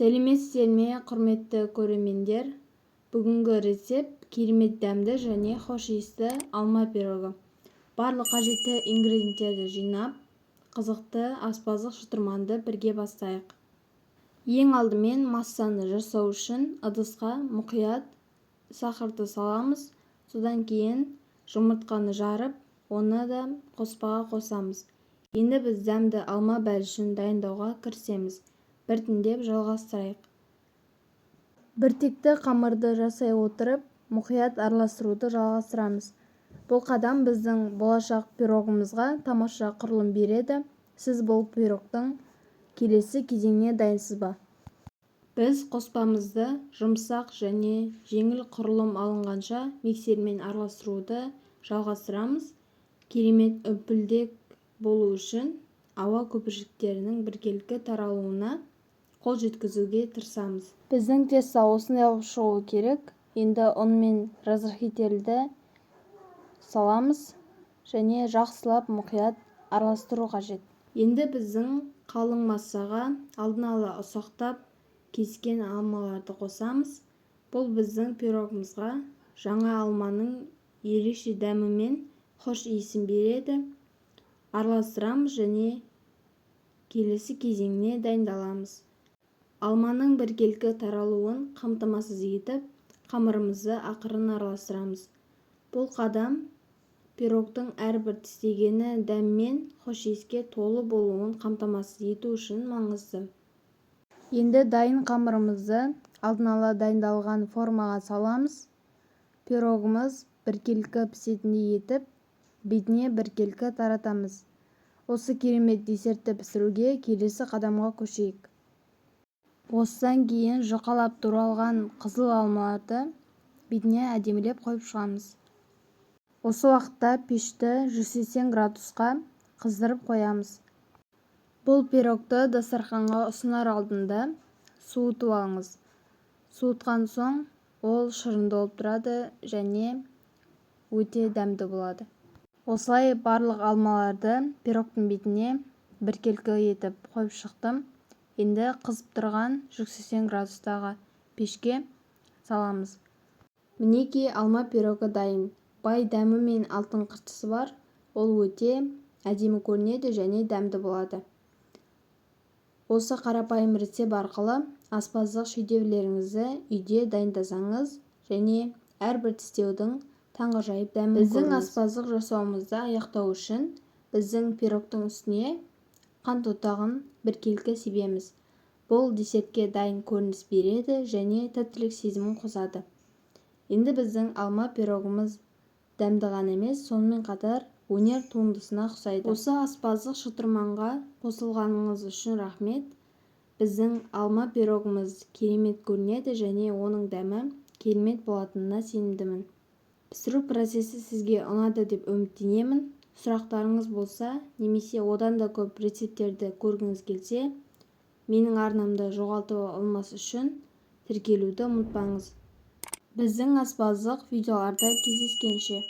Сәлеметсіздер ме, құрметті көрермендер? Бүгінгі рецепт керемет дәмді және хош иісті алма пирогы. Барлық қажетті ингредиенттерді жинап, қызықты аспаздық шытырманды бірге бастайық. Ең алдымен массаны жасау үшін ыдысқа мұқият сахарды саламыз. Содан кейін жұмыртқаны жарып, оны да қоспаға қосамыз. Енді біз дәмді алма бәлішін дайындауға кірісеміз. Біртіндеп жалғастырайық. Біртекті қамырды жасай отырып, мұқият араластыруды жалғастырамыз. Бұл қадам біздің болашақ пирогымызға тамаша құрылым береді. Сіз бұл пирогтың келесі кезеңіне дайынсыз ба? Біз қоспамызды жұмсақ және жеңіл құрылым алынғанша миксермен араластыруды жалғастырамыз. Керемет үпілдек болу үшін ауа көпіршіктерінің біркелкі таралуына қол жеткізуге тырысамыз. Біздің тесто осындай болып шығуы керек. Енді ұн мен разрыхителді саламыз және жақсылап мұқият араластыру қажет. Енді біздің қалың массаға алдын ала ұсақтап кескен алмаларды қосамыз. Бұл біздің пирогымызға жаңа алманың ерекше дәмі мен хош иісін береді. Араластырамыз және келесі кезеңіне дайындаламыз. Алманың біркелкі таралуын қамтамасыз етіп, қамырымызды ақырын араластырамыз. Бұл қадам пирогтың әрбір тістегені дәм мен хош иіске толы болуын қамтамасыз ету үшін маңызды. Енді дайын қамырымызды алдын ала дайындалған формаға саламыз. Пирогымыз біркелкі пісетіндей етіп, бетіне біркелкі таратамыз. Осы керемет десертті пісіруге келесі қадамға көшейік. Осыдан кейін жұқалап туралған қызыл алмаларды бетіне әдемілеп қойып шығамыз. Осы уақытта пешті 180 градусқа қыздырып қоямыз. Бұл пирогты дастарханға ұсынар алдында суытып алыңыз. Суытқан соң ол шырынды болып тұрады және өте дәмді болады. Осылай барлық алмаларды пирогтың бетіне біркелкі етіп қойып шықтым. Енді қызып тұрған 180 градустағы пешке саламыз. Мінекей алма пирогы дайын. Бай дәмі мен алтын қыртысы бар. Ол өте әдемі көрінеді және дәмді болады. Осы қарапайым рецепт арқылы аспаздық шедеврлеріңізді үйде дайындасаңыз және әрбір тістеудің таңғажайып дәмін көріңіз. Біздің аспаздық жасауымызды аяқтау үшін біздің пирогтың үстіне қант отағын біркелкі себеміз. Бұл десертке дайын көрініс береді және тәттілік сезімін қосады. Енді біздің алма пирогымыз дәмді ғана емес, сонымен қатар өнер туындысына ұқсайды. Осы аспаздық шытырманға қосылғаныңыз үшін рахмет. Біздің алма пирогымыз керемет көрінеді және оның дәмі керемет болатынына сенімдімін. Пісіру процесі сізге ұнады деп үміттенемін. Сұрақтарыңыз болса, немесе одан да көп рецепттерді көргіңіз келсе, менің арнамды жоғалтып алмас үшін тіркелуді ұмытпаңыз. Біздің аспаздық видеоларда кездескенше.